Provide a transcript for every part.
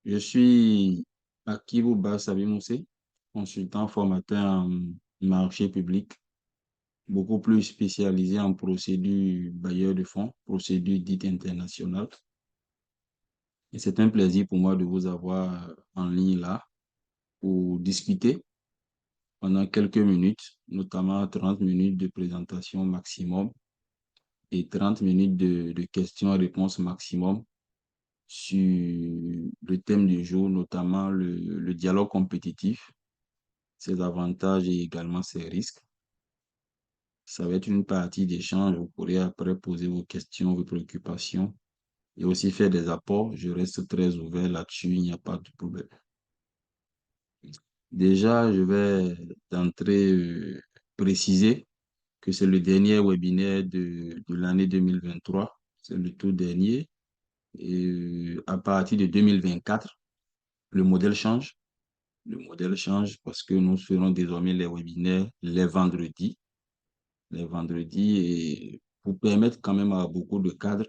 Je suis Akibou Sabimoussé, consultant formateur en marché public, beaucoup plus spécialisé en procédure bailleur de fonds, procédure dite internationale. Et c'est un plaisir pour moi de vous avoir en ligne là pour discuter pendant quelques minutes, notamment 30 minutes de présentation maximum et 30 minutes de questions-réponses maximum sur le thème du jour, notamment le dialogue compétitif, ses avantages et également ses risques. Ça va être une partie d'échange. Vous pourrez après poser vos questions, vos préoccupations et aussi faire des apports. Je reste très ouvert là-dessus, il n'y a pas de problème. Déjà, je vais d'entrée préciser que c'est le dernier webinaire de l'année 2023. C'est le tout dernier. Et à partir de 2024, le modèle change. Le modèle change parce que nous ferons désormais les webinaires les vendredis. Les vendredis et pour permettre quand même à beaucoup de cadres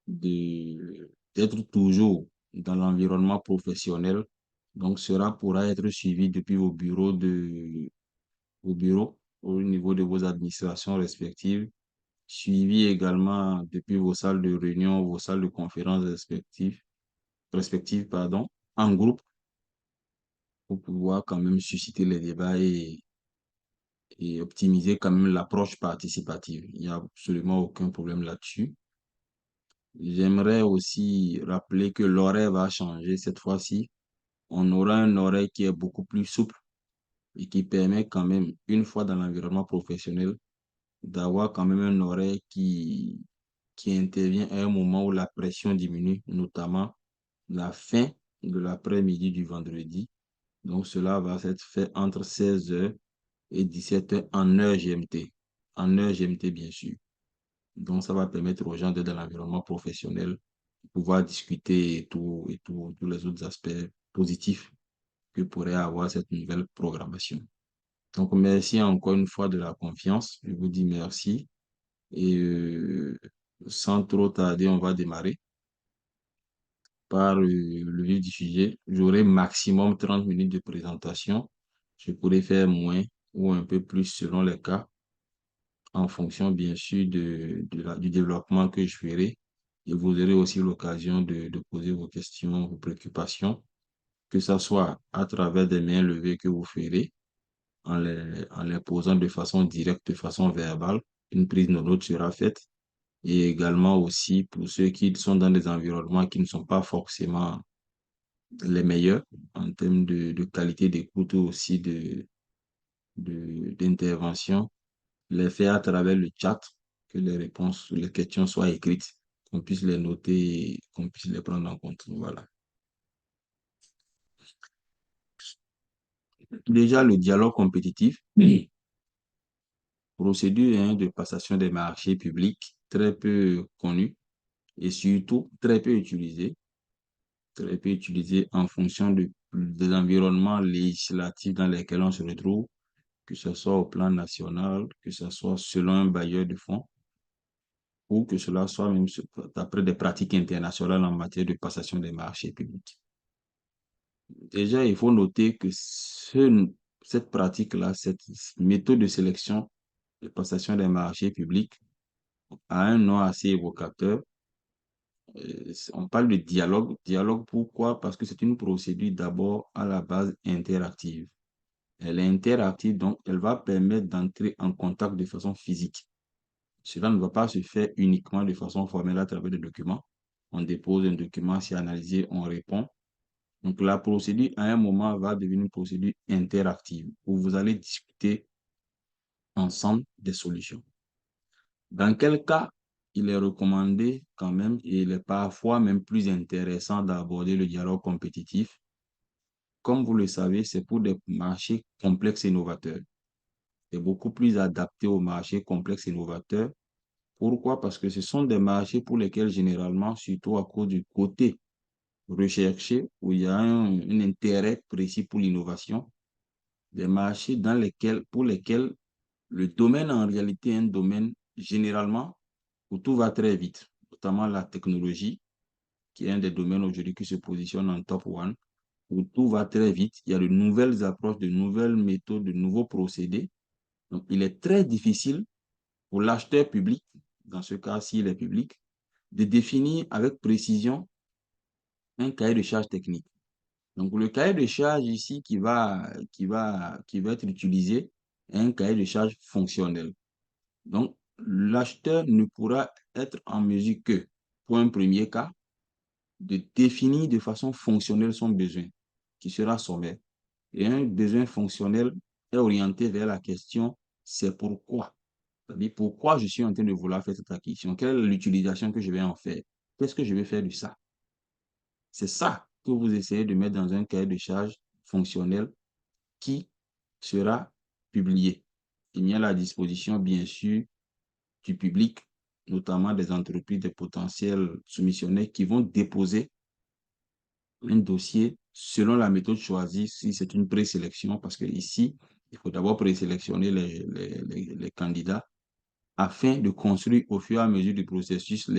d'être toujours dans l'environnement professionnel. Donc, cela pourra être suivi depuis vos bureaux au niveau de vos administrations respectives, suivi également depuis vos salles de réunion, vos salles de conférence respectives, pardon, en groupe pour pouvoir quand même susciter les débats et optimiser quand même l'approche participative. Il n'y a absolument aucun problème là-dessus. J'aimerais aussi rappeler que l'horaire va changer cette fois-ci. On aura un horaire qui est beaucoup plus souple et qui permet quand même, une fois dans l'environnement professionnel, d'avoir quand même un horaire qui intervient à un moment où la pression diminue, notamment la fin de l'après-midi du vendredi. Donc, cela va être fait entre 16 h et 17 h en heure GMT. En heure GMT, bien sûr. Donc, ça va permettre aux gens d'être dans l'environnement professionnel, de pouvoir discuter tous les autres aspects positifs que pourrait avoir cette nouvelle programmation. Donc, merci encore une fois de la confiance. Je vous dis merci. Et sans trop tarder, on va démarrer par le vif du sujet. J'aurai maximum 30 minutes de présentation. Je pourrais faire moins ou un peu plus selon les cas, en fonction bien sûr du développement que je ferai. Et vous aurez aussi l'occasion de poser vos questions, vos préoccupations, que ce soit à travers des mains levées que vous ferez, en les posant de façon directe, de façon verbale. Une prise de notes sera faite. Et également aussi pour ceux qui sont dans des environnements qui ne sont pas forcément les meilleurs en termes de qualité d'écoute ou aussi d'intervention, les faire à travers le chat, que les réponses, les questions soient écrites, qu'on puisse les noter et qu'on puisse les prendre en compte. Voilà. Déjà, le dialogue compétitif, procédure de passation des marchés publics, très peu connue et surtout très peu utilisée en fonction des environnements législatifs dans lesquels on se retrouve, que ce soit au plan national, que ce soit selon un bailleur de fonds, ou que cela soit même d'après des pratiques internationales en matière de passation des marchés publics. Déjà, il faut noter que cette pratique-là, cette méthode de sélection de passation des marchés publics a un nom assez évocateur. On parle de dialogue. Dialogue, pourquoi? Parce que c'est une procédure d'abord à la base interactive. Elle est interactive, donc elle va permettre d'entrer en contact de façon physique. Cela ne va pas se faire uniquement de façon formelle à travers des documents. On dépose un document, c'est analysé, on répond. Donc la procédure, à un moment, va devenir une procédure interactive où vous allez discuter ensemble des solutions. Dans quel cas il est recommandé quand même, et il est parfois même plus intéressant d'aborder le dialogue compétitif? Comme vous le savez, c'est pour des marchés complexes et novateurs. C'est beaucoup plus adapté aux marchés complexes et novateurs. Pourquoi? Parce que ce sont des marchés pour lesquels généralement, surtout à cause du côté recherché, où il y a un intérêt précis pour l'innovation, des marchés pour lesquels le domaine en réalité est un domaine généralement où tout va très vite, notamment la technologie. qui est un des domaines aujourd'hui qui se positionne en top one, où tout va très vite. Il y a de nouvelles approches, de nouvelles méthodes, de nouveaux procédés. Donc, il est très difficile pour l'acheteur public, dans ce cas, s'il est public, de définir avec précision un cahier de charge technique. Donc, le cahier de charge ici qui va être utilisé est un cahier de charge fonctionnel. Donc, l'acheteur ne pourra être en mesure que, pour un premier cas, de définir de façon fonctionnelle son besoin, qui sera sommaire. Et un besoin fonctionnel est orienté vers la question, c'est pourquoi. C'est-à-dire, pourquoi je suis en train de vouloir faire cette acquisition? Quelle est l'utilisation que je vais en faire? Qu'est-ce que je vais faire de ça? C'est ça que vous essayez de mettre dans un cahier de charge fonctionnel qui sera publié. Il y a la disposition, bien sûr, du public, notamment des entreprises, des potentiels soumissionnaires qui vont déposer un dossier selon la méthode choisie, si c'est une présélection, parce que ici, il faut d'abord présélectionner les candidats afin de construire au fur et à mesure du processus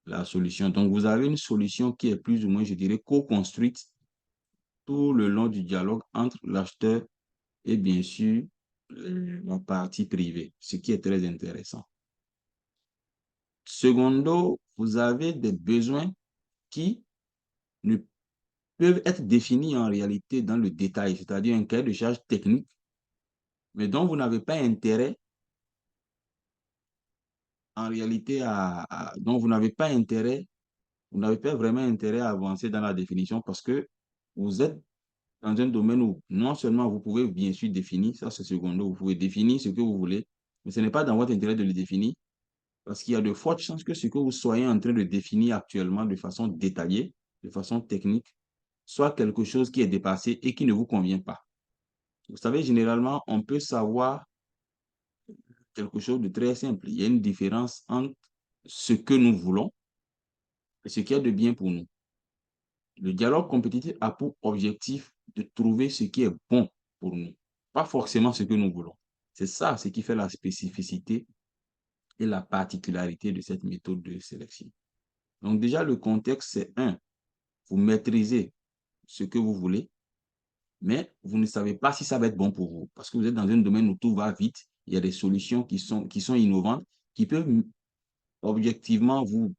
la solution. Donc, vous avez une solution qui est plus ou moins, je dirais, co-construite tout le long du dialogue entre l'acheteur et bien sûr la partie privée, ce qui est très intéressant. Secondo, vous avez des besoins qui ne peuvent être définis en réalité dans le détail, c'est-à-dire un cahier de charge technique, mais dont vous n'avez pas intérêt en réalité dont vous n'avez pas intérêt, vous n'avez pas vraiment intérêt à avancer dans la définition parce que vous êtes dans un domaine où non seulement vous pouvez bien sûr définir, ça c'est secondo, vous pouvez définir ce que vous voulez, mais ce n'est pas dans votre intérêt de le définir parce qu'il y a de fortes chances que ce que vous soyez en train de définir actuellement de façon détaillée, de façon technique, soit quelque chose qui est dépassé et qui ne vous convient pas. Vous savez, généralement, on peut savoir quelque chose de très simple. Il y a une différence entre ce que nous voulons et ce qui est de bien pour nous. Le dialogue compétitif a pour objectif de trouver ce qui est bon pour nous, pas forcément ce que nous voulons. C'est ça ce qui fait la spécificité et la particularité de cette méthode de sélection. Donc déjà, le contexte, c'est un, vous maîtrisez ce que vous voulez, mais vous ne savez pas si ça va être bon pour vous, parce que vous êtes dans un domaine où tout va vite, il y a des solutions qui sont innovantes, qui peuvent objectivement vous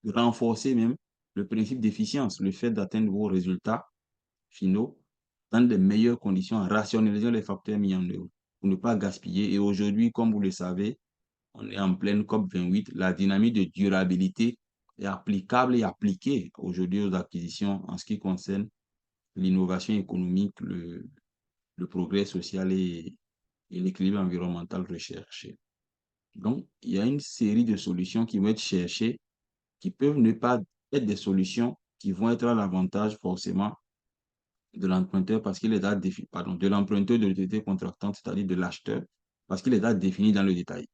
renforcer même le principe d'efficience, le fait d'atteindre vos résultats finaux dans de meilleures conditions en rationalisant les facteurs mis en œuvre pour ne pas gaspiller. Et aujourd'hui, comme vous le savez, on est en pleine COP28, la dynamique de durabilité est applicable et appliquée aujourd'hui aux acquisitions en ce qui concerne l'innovation économique, le progrès social et l'équilibre environnemental recherché. Donc, il y a une série de solutions qui vont être cherchées, qui peuvent ne pas être des solutions qui vont être à l'avantage forcément de l'emprunteur parce qu'il est déjà défini, pardon, de l'emprunteur de l'autorité contractante, c'est-à-dire de l'acheteur, parce qu'il est déjà défini dans le détail.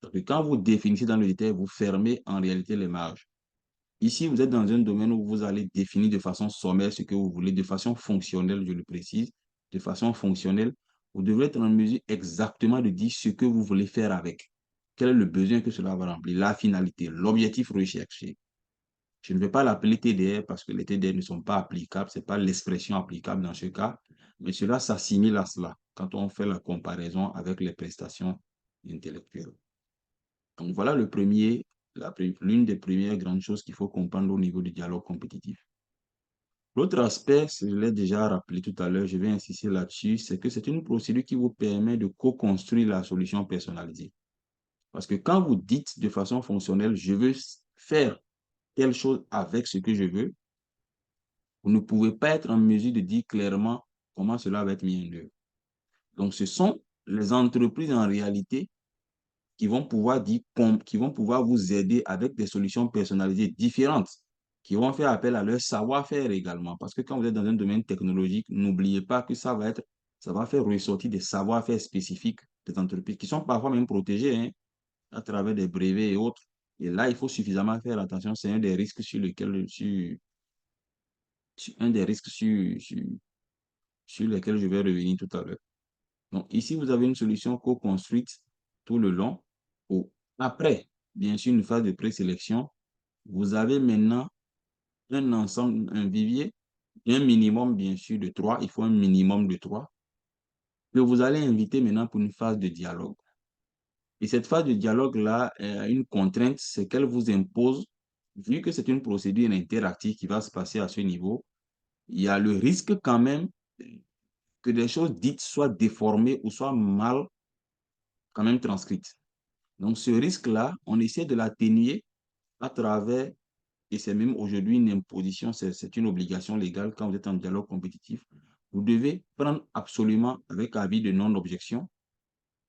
Donc, quand vous définissez dans le détail, vous fermez en réalité les marges. Ici, vous êtes dans un domaine où vous allez définir de façon sommaire ce que vous voulez, de façon fonctionnelle, je le précise, de façon fonctionnelle. Vous devrez être en mesure exactement de dire ce que vous voulez faire avec. Quel est le besoin que cela va remplir, la finalité, l'objectif recherché. Je ne vais pas l'appeler TDR parce que les TDR ne sont pas applicables, ce n'est pas l'expression applicable dans ce cas, mais cela s'assimile à cela quand on fait la comparaison avec les prestations intellectuelles. Donc voilà l'une des premières grandes choses qu'il faut comprendre au niveau du dialogue compétitif. L'autre aspect, je l'ai déjà rappelé tout à l'heure, je vais insister là-dessus, c'est que c'est une procédure qui vous permet de co-construire la solution personnalisée. Parce que quand vous dites de façon fonctionnelle, je veux faire telle chose avec ce que je veux, vous ne pouvez pas être en mesure de dire clairement comment cela va être mis en œuvre. Donc, ce sont les entreprises en réalité qui vont pouvoir dire, qui vont pouvoir vous aider avec des solutions personnalisées différentes, qui vont faire appel à leur savoir-faire également. Parce que quand vous êtes dans un domaine technologique, n'oubliez pas que ça va faire ressortir des savoir-faire spécifiques des entreprises qui sont parfois même protégées hein, à travers des brevets et autres. Et là, il faut suffisamment faire attention. C'est un des risques sur lesquels un des risques sur lesquels je vais revenir tout à l'heure. Donc, ici, vous avez une solution co-construite tout le long. Après, bien sûr, une phase de présélection, vous avez maintenant un ensemble, un vivier, un minimum, bien sûr, de 3. Il faut un minimum de 3 que vous allez inviter maintenant pour une phase de dialogue. Et cette phase de dialogue-là a une contrainte, c'est qu'elle vous impose, vu que c'est une procédure interactive qui va se passer à ce niveau, il y a le risque quand même que des choses dites soient déformées ou soient mal quand même transcrites. Donc ce risque-là, on essaie de l'atténuer à travers, et c'est même aujourd'hui une imposition, c'est une obligation légale quand vous êtes en dialogue compétitif, vous devez prendre absolument, avec avis de non-objection,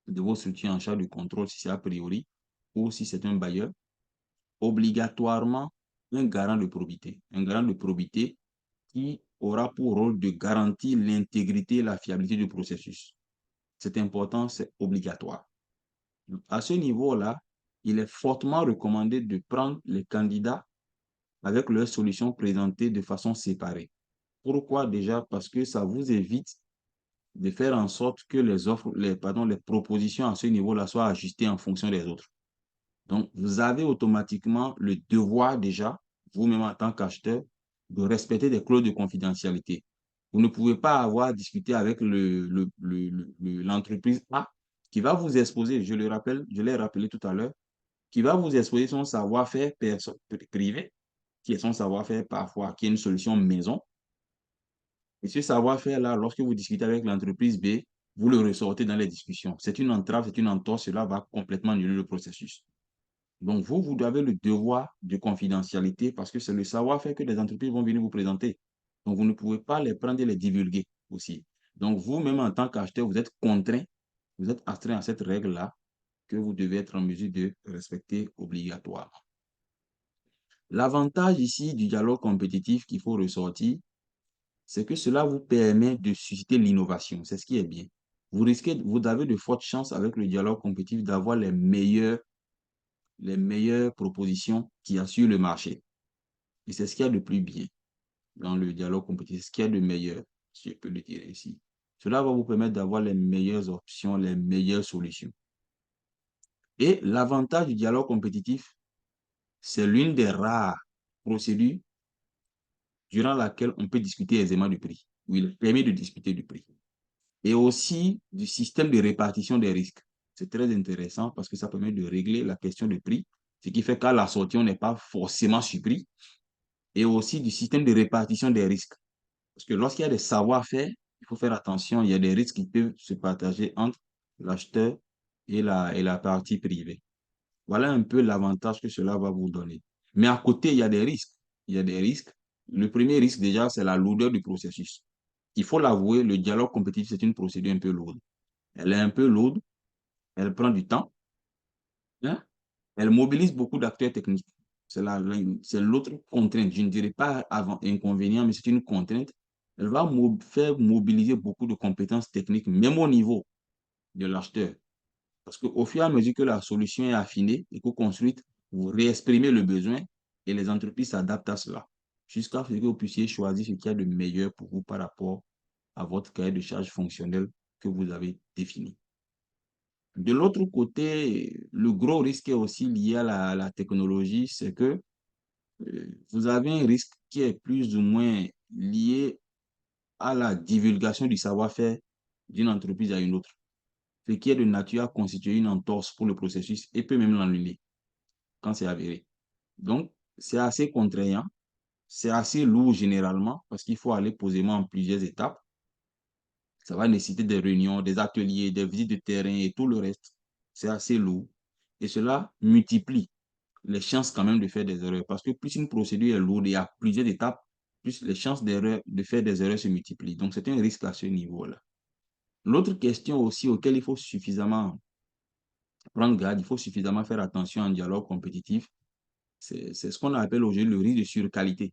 de vos structures en charge du contrôle, si c'est a priori, ou si c'est un bailleur, obligatoirement un garant de probité. Un garant de probité qui aura pour rôle de garantir l'intégrité et la fiabilité du processus. C'est important, c'est obligatoire. À ce niveau-là, il est fortement recommandé de prendre les candidats avec leurs solutions présentées de façon séparée. Pourquoi déjà? Parce que ça vous évite de faire en sorte que les offres, les propositions à ce niveau-là soient ajustées en fonction des autres. Donc, vous avez automatiquement le devoir déjà, vous-même en tant qu'acheteur, de respecter des clauses de confidentialité. Vous ne pouvez pas avoir discuté avec l'entreprise A qui va vous exposer, je le rappelle, je l'ai rappelé tout à l'heure, qui va vous exposer son savoir-faire privé, qui est son savoir-faire parfois, qui est une solution maison. Et ce savoir-faire-là, lorsque vous discutez avec l'entreprise B, vous le ressortez dans les discussions. C'est une entrave, c'est une entorse, cela va complètement annuler le processus. Donc, vous avez le devoir de confidentialité parce que c'est le savoir-faire que les entreprises vont venir vous présenter. Donc, vous ne pouvez pas les prendre et les divulguer aussi. Donc, vous-même, en tant qu'acheteur, vous êtes contraint, vous êtes astreint à cette règle-là que vous devez être en mesure de respecter obligatoirement. L'avantage ici du dialogue compétitif qu'il faut ressortir, c'est que cela vous permet de susciter l'innovation. C'est ce qui est bien. Vous avez de fortes chances avec le dialogue compétitif d'avoir les meilleures propositions qui assurent le marché. Et c'est ce qu'il y a de plus bien dans le dialogue compétitif, ce qu'il y a de meilleur, si je peux le dire ici. Cela va vous permettre d'avoir les meilleures options, les meilleures solutions. Et l'avantage du dialogue compétitif, c'est l'une des rares procédures durant laquelle on peut discuter aisément du prix, où il permet de discuter du prix. Et aussi du système de répartition des risques. C'est très intéressant parce que ça permet de régler la question du prix, ce qui fait qu'à la sortie, on n'est pas forcément surpris. Et aussi du système de répartition des risques. Parce que lorsqu'il y a des savoir-faire, il faut faire attention, il y a des risques qui peuvent se partager entre l'acheteur et la partie privée. Voilà un peu l'avantage que cela va vous donner. Mais à côté, il y a des risques. Il y a des risques. Le premier risque, déjà, c'est la lourdeur du processus. Il faut l'avouer, le dialogue compétitif, c'est une procédure un peu lourde. Elle est un peu lourde, elle prend du temps, hein. Elle mobilise beaucoup d'acteurs techniques. C'est l'autre contrainte. Je ne dirais pas avant, inconvénient, mais c'est une contrainte. Elle va faire mobiliser beaucoup de compétences techniques, même au niveau de l'acheteur. Parce qu'au fur et à mesure que la solution est affinée et co-construite, vous réexprimez le besoin et les entreprises s'adaptent à cela. Jusqu'à ce que vous puissiez choisir ce qu'il y a de meilleur pour vous par rapport à votre cahier de charges fonctionnel que vous avez défini. De l'autre côté, le gros risque est aussi lié à la technologie, c'est que vous avez un risque qui est plus ou moins lié à la divulgation du savoir-faire d'une entreprise à une autre, ce qui est de nature à constituer une entorse pour le processus et peut même l'annuler quand c'est avéré. Donc, c'est assez contraignant, c'est assez lourd généralement parce qu'il faut aller posément en plusieurs étapes. Ça va nécessiter des réunions, des ateliers, des visites de terrain et tout le reste. C'est assez lourd. Et cela multiplie les chances quand même de faire des erreurs. Parce que plus une procédure est lourde et il y a plusieurs étapes, plus les chances d'erreur, de faire des erreurs se multiplient. Donc, c'est un risque à ce niveau-là. L'autre question aussi auquel il faut suffisamment prendre garde, il faut suffisamment faire attention en dialogue compétitif, c'est ce qu'on appelle aujourd'hui le risque de surqualité.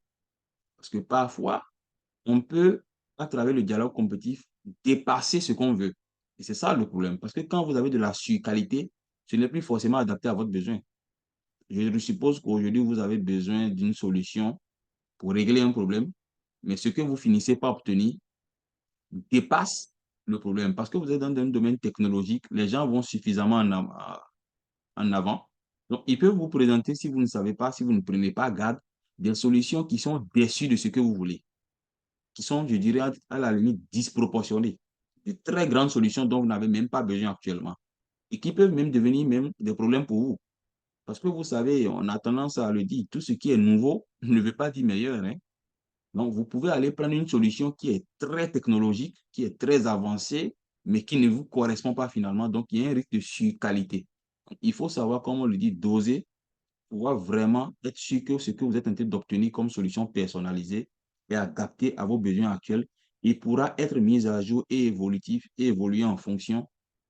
Parce que parfois, on peut, à travers le dialogue compétitif, dépasser ce qu'on veut. Et c'est ça le problème. Parce que quand vous avez de la surqualité, ce n'est plus forcément adapté à votre besoin. Je suppose qu'aujourd'hui, vous avez besoin d'une solution pour régler un problème, mais ce que vous finissez par obtenir dépasse le problème. Parce que vous êtes dans un domaine technologique, les gens vont suffisamment en avant. Donc, ils peuvent vous présenter, si vous ne savez pas, si vous ne prenez pas garde, des solutions qui sont déçues de ce que vous voulez, qui sont, je dirais, à la limite disproportionnées, de très grandes solutions dont vous n'avez même pas besoin actuellement et qui peuvent même devenir même des problèmes pour vous. Parce que vous savez, on a tendance à le dire, tout ce qui est nouveau ne veut pas dire meilleur, hein. Donc, vous pouvez aller prendre une solution qui est très technologique, qui est très avancée, mais qui ne vous correspond pas finalement. Donc, il y a un risque de surqualité. Il faut savoir, comme on le dit, doser, pouvoir vraiment être sûr que ce que vous êtes en train d'obtenir comme solution personnalisée est adapté à vos besoins actuels et pourra être mis à jour et évolutif et évoluer en fonction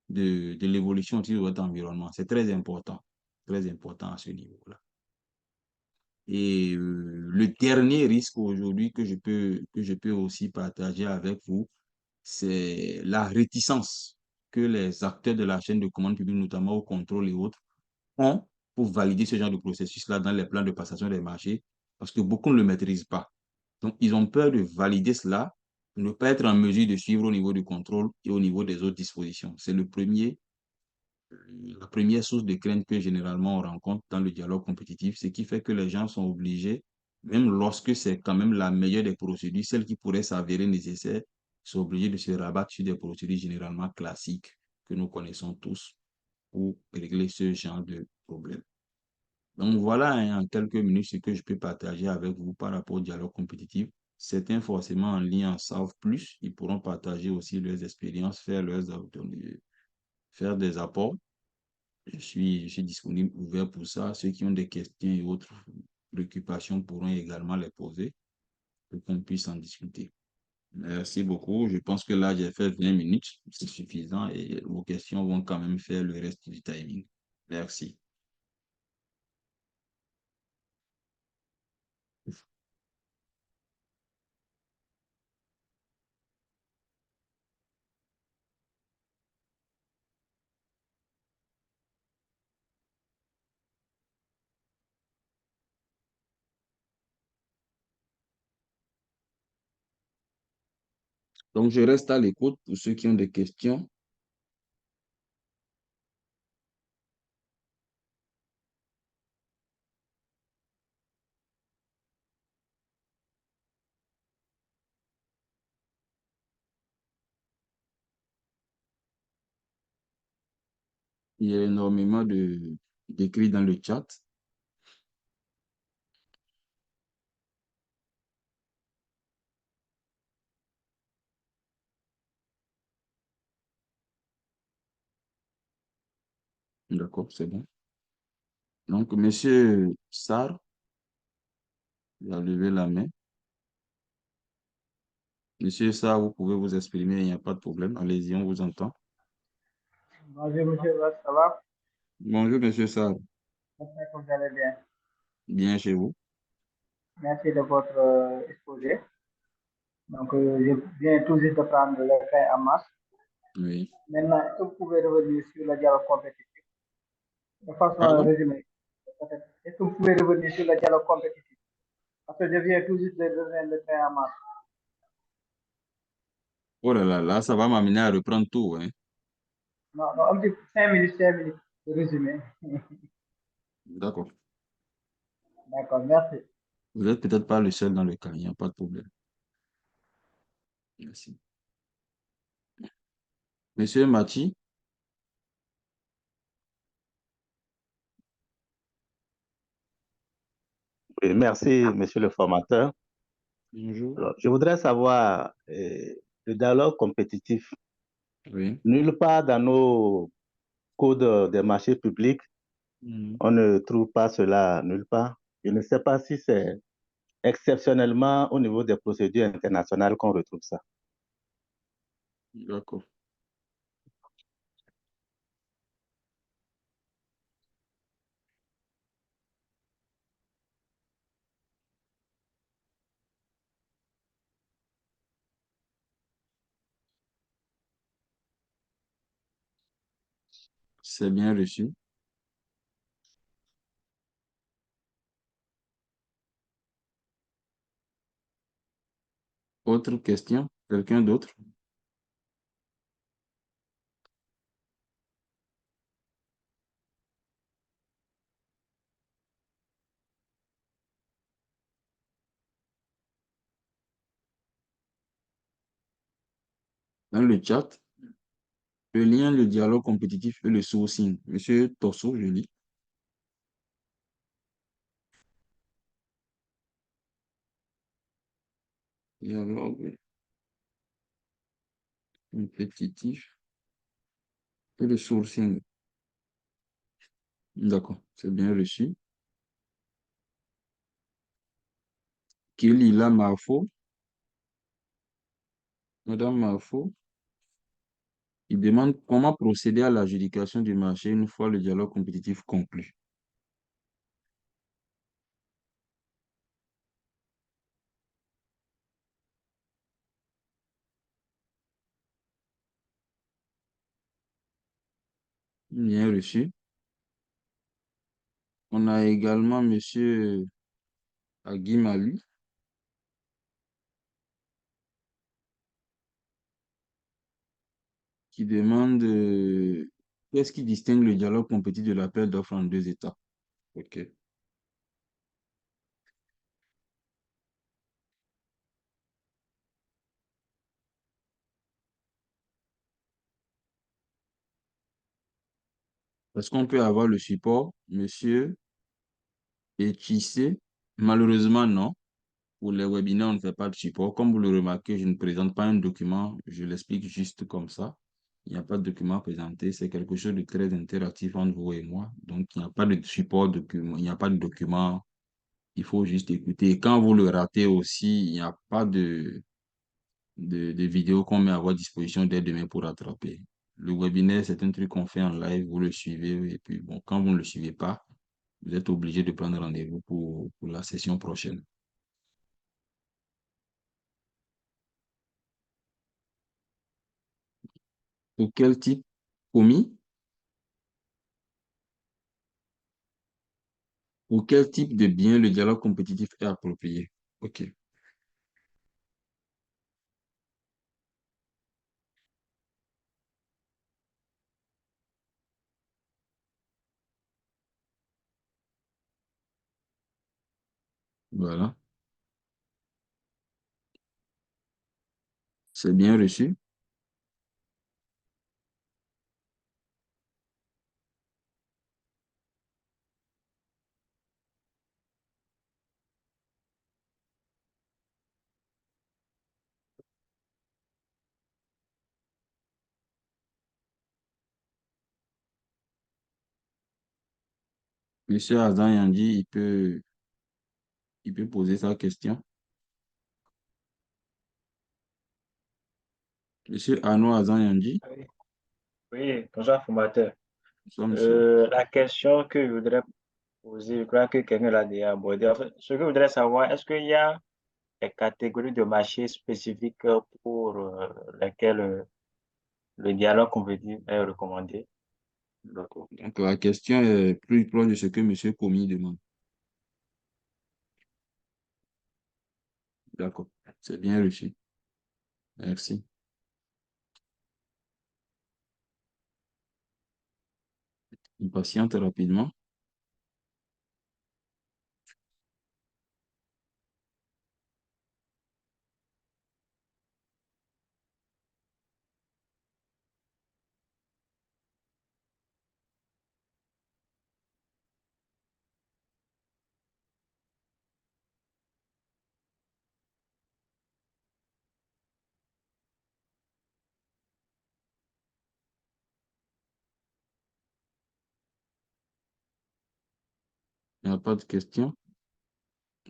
de l'évolution de votre environnement. C'est très important à ce niveau-là. Et le dernier risque aujourd'hui que je peux aussi partager avec vous, c'est la réticence que les acteurs de la chaîne de commande publique, notamment au contrôle et autres, ont pour valider ce genre de processus-là dans les plans de passation des marchés, parce que beaucoup ne le maîtrisent pas. Donc, ils ont peur de valider cela, de ne pas être en mesure de suivre au niveau du contrôle et au niveau des autres dispositions. C'est la première source de crainte que généralement on rencontre dans le dialogue compétitif, ce qui fait que les gens sont obligés, même lorsque c'est quand même la meilleure des procédures, celle qui pourrait s'avérer nécessaire, sont obligés de se rabattre sur des procédures généralement classiques que nous connaissons tous pour régler ce genre de problème. Donc voilà, hein, en quelques minutes ce que je peux partager avec vous par rapport au dialogue compétitif. Certains forcément en ligne en savent plus, ils pourront partager aussi leurs expériences, faire des apports. Je suis disponible, ouvert pour ça. Ceux qui ont des questions et autres préoccupations pourront également les poser pour qu'on puisse en discuter. Merci beaucoup. Je pense que là, j'ai fait 20 minutes. C'est suffisant et vos questions vont quand même faire le reste du timing. Merci. Donc, je reste à l'écoute pour ceux qui ont des questions. Il y a énormément d'écrits dans le chat. D'accord, c'est bon. Donc, Monsieur Sarr, il a levé la main. Monsieur Sarr, vous pouvez vous exprimer, il n'y a pas de problème. Allez-y, on vous entend. Bonjour, monsieur Ross, ça va? Bonjour, Monsieur Sarr. J'espère que vous allez bien. Bien chez vous? Merci de votre exposé. Donc, je viens tout juste de prendre le train en masse. Oui. Maintenant, est-ce que vous pouvez revenir sur le dialogue compétitif de façon Pardon? résumée? Peut-être. Est-ce que vous pouvez revenir sur le dialogue compétitif? Parce que je viens tout juste de rejoindre le train en masse. Oh là là, là, ça va m'amener à reprendre tout, hein. Non, non, un petit 5 minutes de résumé. D'accord. D'accord, merci. Vous n'êtes peut-être pas le seul dans le cas, il n'y a pas de problème. Merci. Monsieur Mati, Oui, merci, monsieur le formateur. bonjour. Alors, je voudrais savoir, le dialogue compétitif, Oui. nulle part dans nos codes des marchés publics, Mhm. on ne trouve pas cela nulle part. Je ne sais pas si c'est exceptionnellement au niveau des procédures internationales qu'on retrouve ça. D'accord. C'est bien reçu. Autre question? Quelqu'un d'autre? dans le chat, le lien, le dialogue compétitif et le sourcing. Monsieur Tosso, je lis. Dialogue compétitif et le sourcing. D'accord, c'est bien reçu. Kelila Mafo, Madame Mafo, il demande comment procéder à l'adjudication du marché une fois le dialogue compétitif conclu. Bien reçu. On a également Monsieur Aguimalu qui demande qu'est-ce qui distingue le dialogue compétitif de l'appel d'offres en deux étapes. OK. Est-ce qu'on peut avoir le support, Monsieur Etissé? Malheureusement, non. Pour les webinaires, on ne fait pas de support. Comme vous le remarquez, je ne présente pas un document, je l'explique juste comme ça. Il n'y a pas de document présenté, c'est quelque chose de très interactif entre vous et moi. Donc, il n'y a pas de support document, il n'y a pas de document, il faut juste écouter. Et quand vous le ratez aussi, il n'y a pas de vidéo qu'on met à votre disposition dès demain pour rattraper. Le webinaire, c'est un truc qu'on fait en live, vous le suivez, et puis bon, quand vous ne le suivez pas, vous êtes obligé de prendre rendez-vous pour la session prochaine. Pour quel type commis? Pour quel type de bien le dialogue compétitif est approprié? OK, voilà. C'est bien reçu. Monsieur Azan Yandi, il peut poser sa question. Monsieur Arnaud Azan Yandi, Oui, oui, bonjour, formateur. bonsoir, monsieur. La question que je voudrais poser, je crois que quelqu'un l'a déjà abordé. En fait, ce que je voudrais savoir, est-ce qu'il y a des catégories de marchés spécifiques pour lesquelles le dialogue compétitif est recommandé? D'accord. Donc, la question est plus proche de ce que monsieur Komi demande. D'accord. C'est bien reçu. Merci. Il patiente rapidement. Il n'y a pas de questions.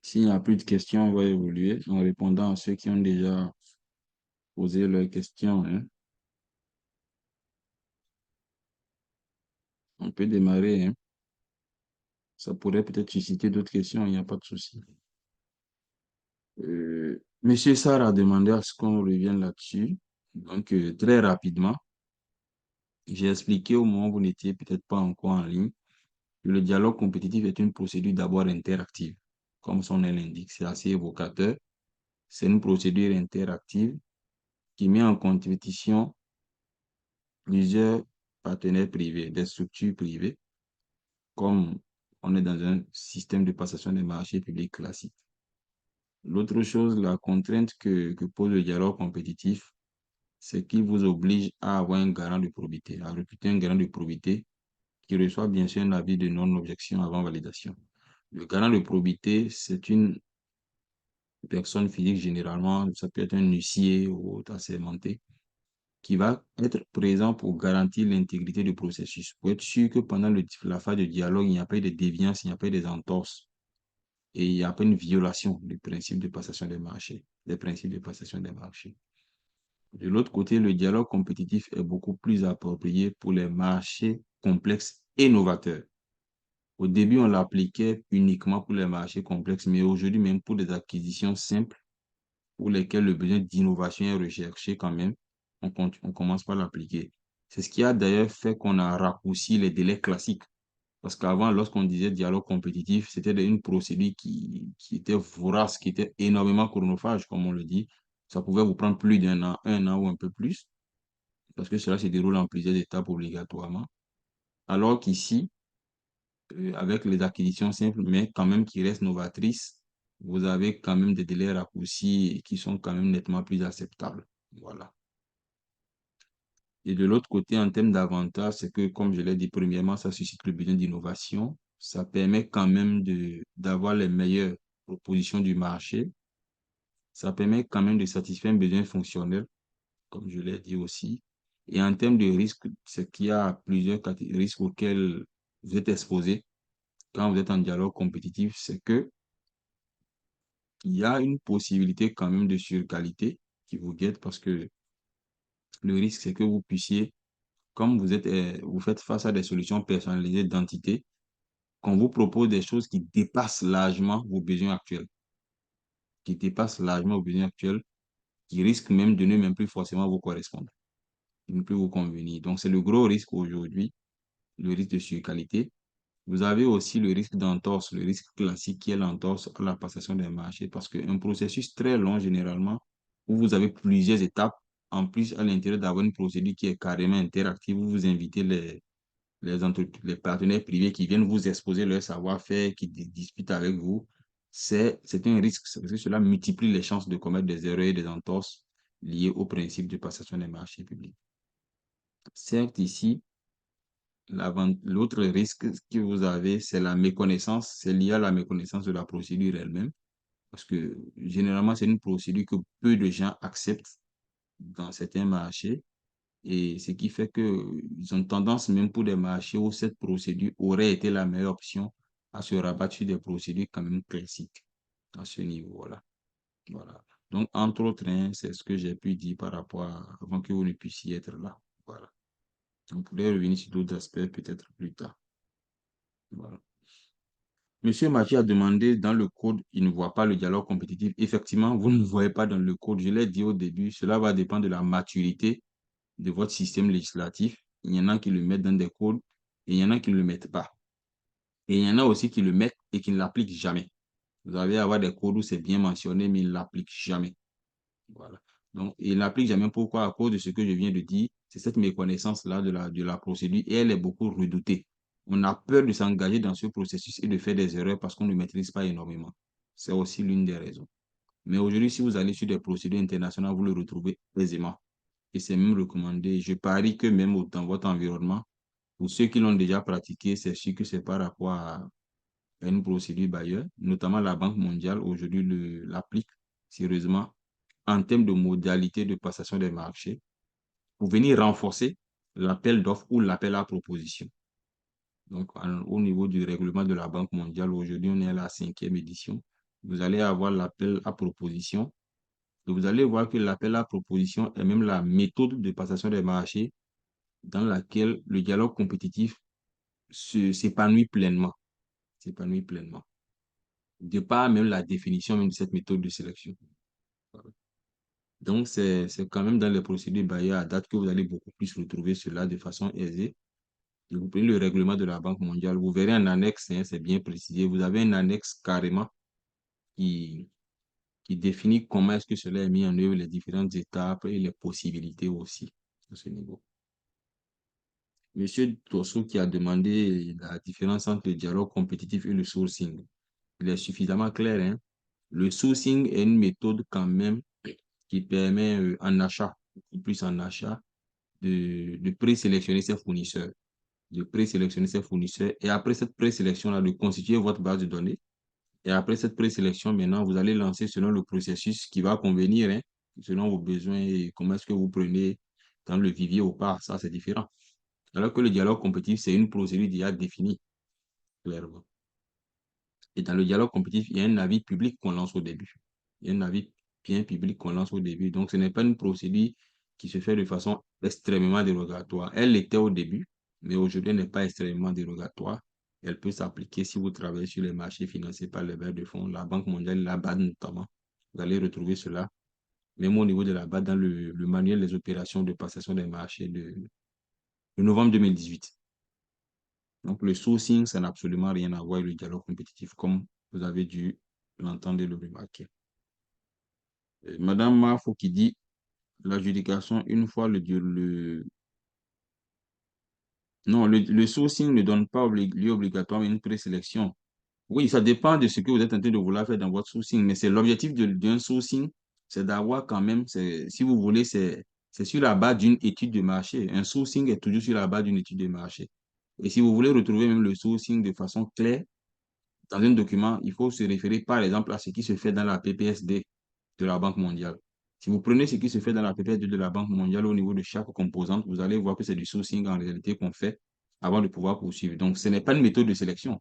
S'il n'y a plus de questions, on va évoluer en répondant à ceux qui ont déjà posé leurs questions, hein. On peut démarrer, hein. Ça pourrait peut-être susciter d'autres questions, il n'y a pas de souci. Monsieur Sarr a demandé à ce qu'on revienne là-dessus. Donc, très rapidement, j'ai expliqué au moment où vous n'étiez peut-être pas encore en ligne que le dialogue compétitif est une procédure d'abord interactive. Comme son nom l'indique, c'est assez évocateur. C'est une procédure interactive qui met en compétition plusieurs partenaires privés, des structures privées, comme on est dans un système de passation des marchés publics classique. L'autre chose, la contrainte que pose le dialogue compétitif, c'est qu'il vous oblige à avoir un garant de probité, à recruter un garant de probité qui reçoit bien sûr un avis de non-objection avant validation. Le garant de probité, c'est une personne physique généralement, ça peut être un huissier ou autre assermenté, qui va être présent pour garantir l'intégrité du processus, pour être sûr que pendant la phase de dialogue, il n'y a pas eu de déviance, il n'y a pas eu des entorses et il n'y a pas une violation du principe de passation des marchés, des principes de passation des marchés. De l'autre côté, le dialogue compétitif est beaucoup plus approprié pour les marchés complexes et novateurs. Au début, on l'appliquait uniquement pour les marchés complexes, mais aujourd'hui, même pour des acquisitions simples, pour lesquelles le besoin d'innovation est recherché quand même, on commence par l'appliquer. C'est ce qui a d'ailleurs fait qu'on a raccourci les délais classiques. Parce qu'avant, lorsqu'on disait dialogue compétitif, c'était une procédure qui était vorace, qui était énormément chronophage, comme on le dit. Ça pouvait vous prendre plus un an ou un peu plus, parce que cela se déroule en plusieurs étapes obligatoirement. Alors qu'ici, avec les acquisitions simples, mais quand même qui restent novatrices, vous avez quand même des délais raccourcis et qui sont quand même nettement plus acceptables. Voilà. Et de l'autre côté, en termes d'avantages, c'est que, comme je l'ai dit, premièrement, ça suscite le besoin d'innovation. Ça permet quand même d'avoir les meilleures propositions du marché. Ça permet quand même de satisfaire un besoin fonctionnel, comme je l'ai dit aussi. Et en termes de risques, c'est qu'il y a plusieurs risques auxquels vous êtes exposés quand vous êtes en dialogue compétitif, c'est que il y a une possibilité quand même de surqualité qui vous guette parce que le risque, c'est que vous puissiez, comme vous faites face à des solutions personnalisées d'identité, qu'on vous propose des choses qui dépassent largement vos besoins actuels, qui dépassent largement vos besoins actuels, qui risquent même de ne même plus forcément vous correspondre, de ne plus vous convenir. Donc, c'est le gros risque aujourd'hui, le risque de surqualité. Vous avez aussi le risque d'entorse, le risque classique qui est l'entorse à la passation des marchés, parce qu'un processus très long, généralement, où vous avez plusieurs étapes, en plus, à l'intérieur d'avoir une procédure qui est carrément interactive, où vous invitez les partenaires privés qui viennent vous exposer leur savoir-faire, qui discutent avec vous, c'est un risque, parce que cela multiplie les chances de commettre des erreurs et des entorses liées au principe de passation des marchés publics. Certes, ici, l'autre risque que vous avez, c'est la méconnaissance, c'est lié à la méconnaissance de la procédure elle-même, parce que généralement, c'est une procédure que peu de gens acceptent dans certains marchés, et ce qui fait qu'ils ont tendance, même pour des marchés où cette procédure aurait été la meilleure option, à se rabattre sur des procédures quand même classiques à ce niveau-là. Voilà. Donc, entre autres, hein, c'est ce que j'ai pu dire par rapport avant que vous ne puissiez être là. Voilà. On pourrait revenir sur d'autres aspects peut-être plus tard. Voilà. Monsieur Mathieu a demandé dans le code, il ne voit pas le dialogue compétitif. Effectivement, vous ne le voyez pas dans le code. Je l'ai dit au début, cela va dépendre de la maturité de votre système législatif. Il y en a qui le mettent dans des codes et il y en a qui ne le mettent pas. Et il y en a aussi qui le mettent et qui ne l'appliquent jamais. Vous allez avoir des codes où c'est bien mentionné, mais ils ne l'appliquent jamais. Voilà. Donc, il ne l'applique jamais. Pourquoi? À cause de ce que je viens de dire, c'est cette méconnaissance-là de la procédure et elle est beaucoup redoutée. On a peur de s'engager dans ce processus et de faire des erreurs parce qu'on ne maîtrise pas énormément. C'est aussi l'une des raisons. Mais aujourd'hui, si vous allez sur des procédures internationales, vous le retrouvez aisément. Et c'est même recommandé. Je parie que même dans votre environnement, pour ceux qui l'ont déjà pratiqué, c'est sûr que c'est par rapport à une procédure bailleur, notamment la Banque mondiale aujourd'hui l'applique sérieusement en termes de modalité de passation des marchés pour venir renforcer l'appel d'offres ou l'appel à proposition. Donc, au niveau du règlement de la Banque mondiale, aujourd'hui, on est à la 5e édition. Vous allez avoir l'appel à proposition. Et vous allez voir que l'appel à proposition est même la méthode de passation des marchés dans laquelle le dialogue compétitif s'épanouit pleinement. S'épanouit pleinement. De par même la définition même de cette méthode de sélection. Donc, c'est quand même dans les procédures baillées à date que vous allez beaucoup plus retrouver cela de façon aisée. Et vous prenez le règlement de la Banque mondiale, vous verrez un annexe, hein, c'est bien précisé. Vous avez un annexe carrément qui, qui définit comment est-ce que cela est mis en œuvre, les différentes étapes et les possibilités aussi à ce niveau. Monsieur Tosso qui a demandé la différence entre le dialogue compétitif et le sourcing. Il est suffisamment clair, hein. Le sourcing est une méthode quand même qui permet en achat beaucoup plus en achat, de présélectionner ses fournisseurs. De présélectionner ses fournisseurs. Et après cette présélection-là, de constituer votre base de données. Et après cette présélection, maintenant, vous allez lancer selon le processus qui va convenir, hein, selon vos besoins et comment est-ce que vous prenez dans le vivier ou pas. Ça, c'est différent. Alors que le dialogue compétitif, c'est une procédure déjà définie, clairement. Et dans le dialogue compétitif, il y a un avis public qu'on lance au début. Il y a un avis bien public qu'on lance au début. Donc, ce n'est pas une procédure qui se fait de façon extrêmement dérogatoire. Elle l'était au début, mais aujourd'hui, elle n'est pas extrêmement dérogatoire. Elle peut s'appliquer si vous travaillez sur les marchés financés par les bailleurs de fonds, la Banque mondiale, la BAD notamment. Vous allez retrouver cela. Même au niveau de la BAD, dans le manuel des opérations de passation des marchés de novembre 2018. Donc, le sourcing, ça n'a absolument rien à voir avec le dialogue compétitif, comme vous avez dû l'entendre et le remarquer. Madame Mafo qui dit l'adjudication, une fois non, le sourcing ne donne pas lieu obligatoirement une présélection. Oui, ça dépend de ce que vous êtes en train de vouloir faire dans votre sourcing, mais c'est l'objectif d'un sourcing, c'est d'avoir quand même, si vous voulez, c'est sur la base d'une étude de marché. Un sourcing est toujours sur la base d'une étude de marché. Et si vous voulez retrouver même le sourcing de façon claire, dans un document, il faut se référer par exemple à ce qui se fait dans la PPSD de la Banque mondiale. Si vous prenez ce qui se fait dans la PPSD de la Banque mondiale au niveau de chaque composante, vous allez voir que c'est du sourcing en réalité qu'on fait avant de pouvoir poursuivre. Donc, ce n'est pas une méthode de sélection,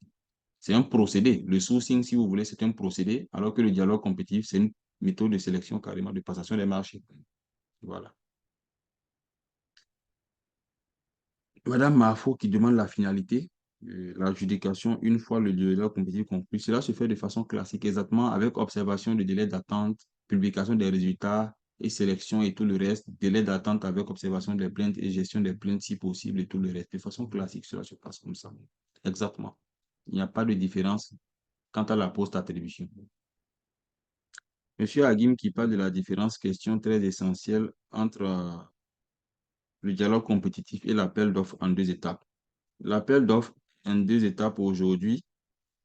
c'est un procédé. Le sourcing, si vous voulez, c'est un procédé, alors que le dialogue compétitif, c'est une méthode de sélection carrément, de passation des marchés. Voilà. Madame Mafo qui demande la finalité, l'adjudication, une fois le dialogue compétitif conclu, cela se fait de façon classique, exactement avec observation de délai d'attente, publication des résultats et sélection et tout le reste, délai d'attente avec observation des plaintes et gestion des plaintes si possible et tout le reste. De façon classique, cela se passe comme ça. Exactement. Il n'y a pas de différence quant à la post-attribution. Monsieur Hakim qui parle de la différence, question très essentielle entre le dialogue compétitif et l'appel d'offres en deux étapes. L'appel d'offres en deux étapes aujourd'hui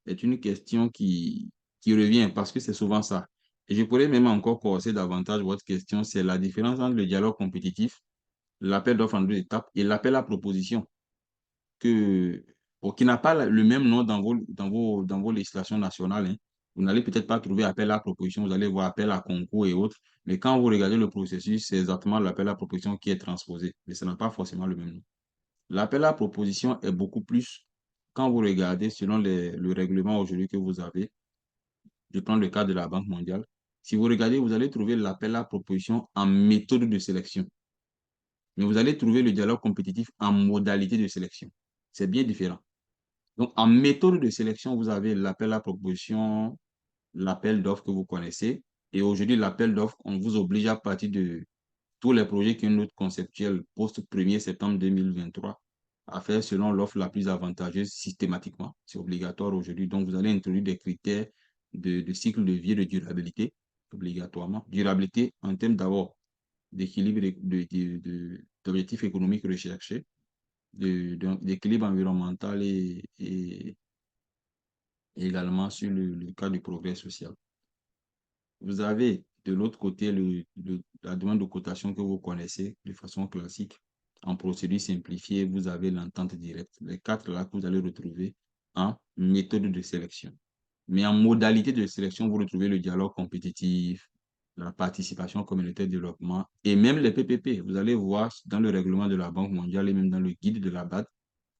est une question qui revient parce que c'est souvent ça. Et je pourrais même encore corser davantage votre question, c'est la différence entre le dialogue compétitif, l'appel d'offres en deux étapes et l'appel à proposition, qui n'a pas le même nom dans vos législations nationales, hein. Vous n'allez peut-être pas trouver appel à proposition, vous allez voir appel à concours et autres. Mais quand vous regardez le processus, c'est exactement l'appel à proposition qui est transposé. Mais ça n'a pas forcément le même nom. L'appel à proposition est beaucoup plus, quand vous regardez selon le règlement aujourd'hui que vous avez, je prends le cas de la Banque mondiale. Si vous regardez, vous allez trouver l'appel à proposition en méthode de sélection. Mais vous allez trouver le dialogue compétitif en modalité de sélection. C'est bien différent. Donc, en méthode de sélection, vous avez l'appel à proposition, l'appel d'offres que vous connaissez. Et aujourd'hui, l'appel d'offres, on vous oblige à partir de tous les projets qui ont une note conceptuelle post-1er septembre 2023 à faire selon l'offre la plus avantageuse systématiquement. C'est obligatoire aujourd'hui. Donc, vous allez introduire des critères de cycle de vie et de durabilité, obligatoirement. Durabilité en termes d'abord d'équilibre d'objectifs économiques recherchés, d'équilibre environnemental et également sur le cas du progrès social. Vous avez de l'autre côté la demande de cotation que vous connaissez de façon classique. En procédure simplifiée, vous avez l'entente directe. Les quatre là que vous allez retrouver en méthode de sélection. Mais en modalité de sélection, vous retrouvez le dialogue compétitif, la participation communautaire de développement et même les PPP. Vous allez voir dans le règlement de la Banque mondiale et même dans le guide de la BAD,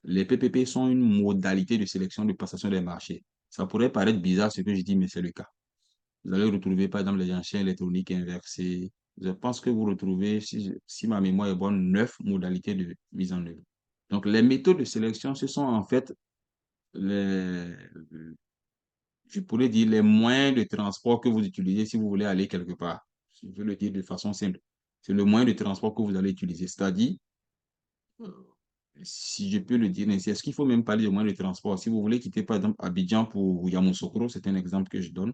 les PPP sont une modalité de sélection de passation des marchés. Ça pourrait paraître bizarre ce que je dis, mais c'est le cas. Vous allez retrouver, par exemple, les enchères électroniques inversées. Je pense que vous retrouvez, si ma mémoire est bonne, 9 modalités de mise en œuvre. Donc, les méthodes de sélection, ce sont en fait je pourrais dire, les moyens de transport que vous utilisez si vous voulez aller quelque part. Je veux le dire de façon simple. C'est le moyen de transport que vous allez utiliser. C'est-à-dire, si je peux le dire ainsi, est-ce qu'il faut même parler de moyens de transport? Si vous voulez quitter, par exemple, Abidjan pour Yamoussoukro, c'est un exemple que je donne.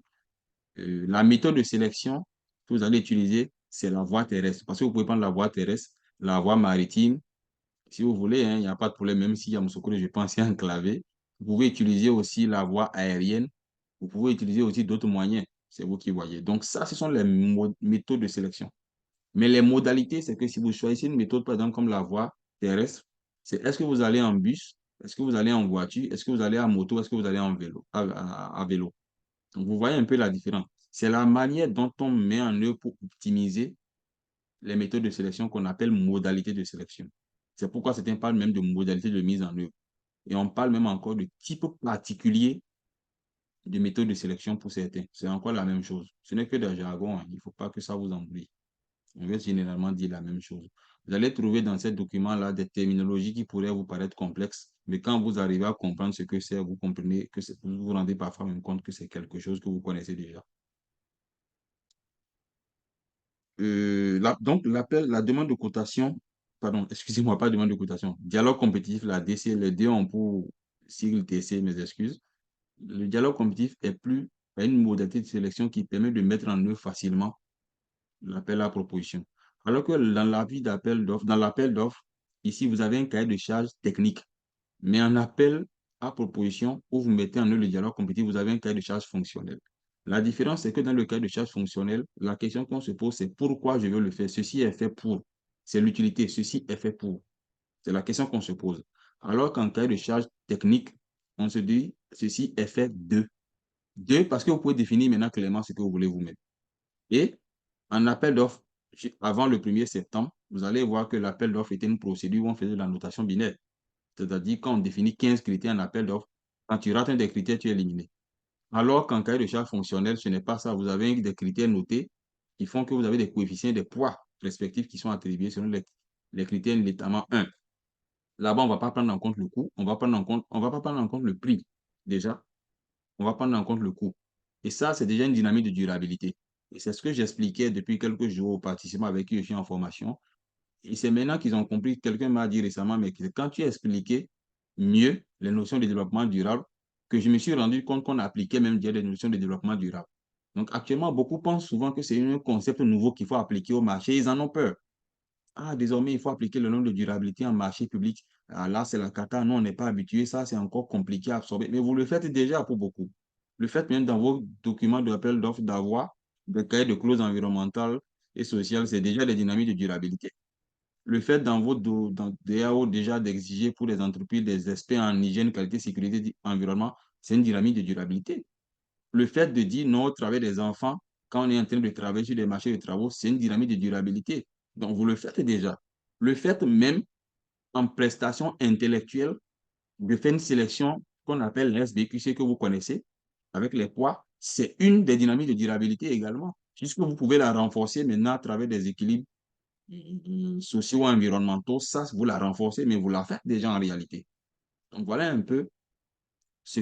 La méthode de sélection que vous allez utiliser, c'est la voie terrestre. Parce que vous pouvez prendre la voie terrestre, la voie maritime. Si vous voulez, hein, il n'y a pas de problème, même si Yamoussoukro, je pense, est enclavé. Vous pouvez utiliser aussi la voie aérienne. Vous pouvez utiliser aussi d'autres moyens. C'est vous qui voyez. Donc, ça, ce sont les méthodes de sélection. Mais les modalités, c'est que si vous choisissez une méthode, par exemple, comme la voie terrestre, c'est est-ce que vous allez en bus, est-ce que vous allez en voiture, est-ce que vous allez en moto, est-ce que vous allez en vélo, à vélo. Donc, vous voyez un peu la différence. C'est la manière dont on met en œuvre pour optimiser les méthodes de sélection qu'on appelle modalités de sélection. C'est pourquoi certains parlent même de modalités de mise en œuvre. Et on parle même encore de type particulier de méthode de sélection pour certains. C'est encore la même chose. Ce n'est que des jargons, hein. Il ne faut pas que ça vous embrouille. On va généralement dire la même chose. Vous allez trouver dans ces documents-là des terminologies qui pourraient vous paraître complexes, mais quand vous arrivez à comprendre ce que c'est, vous comprenez que vous vous rendez parfois même compte que c'est quelque chose que vous connaissez déjà. Donc, la demande de cotation, pardon, excusez-moi, pas demande de cotation, dialogue compétitif, la DC, les deux ont pour sigle TC, mes excuses. Le dialogue compétitif est une modalité de sélection qui permet de mettre en œuvre facilement l'appel à proposition. Alors que dans l'appel d'offres, ici, vous avez un cahier de charges technique. Mais en appel à proposition, où vous mettez en œuvre le dialogue compétitif, vous avez un cahier de charges fonctionnel. La différence, c'est que dans le cahier de charges fonctionnel, la question qu'on se pose, c'est pourquoi je veux le faire. Ceci est fait pour. C'est l'utilité. Ceci est fait pour. C'est la question qu'on se pose. Alors qu'en cahier de charges technique, on se dit, ceci est fait de. De, parce que vous pouvez définir maintenant clairement ce que vous voulez vous mettre. Et en appel d'offres, avant le 1er septembre, vous allez voir que l'appel d'offres était une procédure où on faisait de la notation binaire. C'est-à-dire quand on définit 15 critères en appel d'offres, quand tu rates un des critères, tu es éliminé. Alors qu'en cahier de charge fonctionnel, ce n'est pas ça. Vous avez des critères notés qui font que vous avez des coefficients, des poids respectifs qui sont attribués selon les critères, notamment 1. Là-bas, on ne va pas prendre en compte le coût, on va pas prendre en compte le prix. Déjà, on va prendre en compte le coût. Et ça, c'est déjà une dynamique de durabilité. Et c'est ce que j'expliquais depuis quelques jours aux participants avec qui je suis en formation. Et c'est maintenant qu'ils ont compris, quelqu'un m'a dit récemment, mais quand tu as expliqué mieux les notions de développement durable, que je me suis rendu compte qu'on appliquait même déjà des notions de développement durable. Donc actuellement, beaucoup pensent souvent que c'est un concept nouveau qu'il faut appliquer au marché. Ils en ont peur. Ah, désormais, il faut appliquer le nom de durabilité en marché public. Ah, là, c'est la cata. Nous, on n'est pas habitué. Ça, c'est encore compliqué à absorber. Mais vous le faites déjà pour beaucoup. Le fait même dans vos documents d'appel d'offres d'avoir des cahiers de clauses environnementales et sociales, c'est déjà des dynamiques de durabilité. Le fait dans vos DAO déjà d'exiger pour les entreprises des experts en hygiène, qualité, sécurité, environnement, c'est une dynamique de durabilité. Le fait de dire non au travail des enfants quand on est en train de travailler sur des marchés de travaux, c'est une dynamique de durabilité. Donc, vous le faites déjà. Le fait même en prestation intellectuelle de faire une sélection qu'on appelle l'SBQC que vous connaissez avec les poids, c'est une des dynamiques de durabilité également, puisque vous pouvez la renforcer maintenant à travers des équilibres sociaux, environnementaux. Ça, vous la renforcez, mais vous la faites déjà en réalité. Donc, voilà un peu ce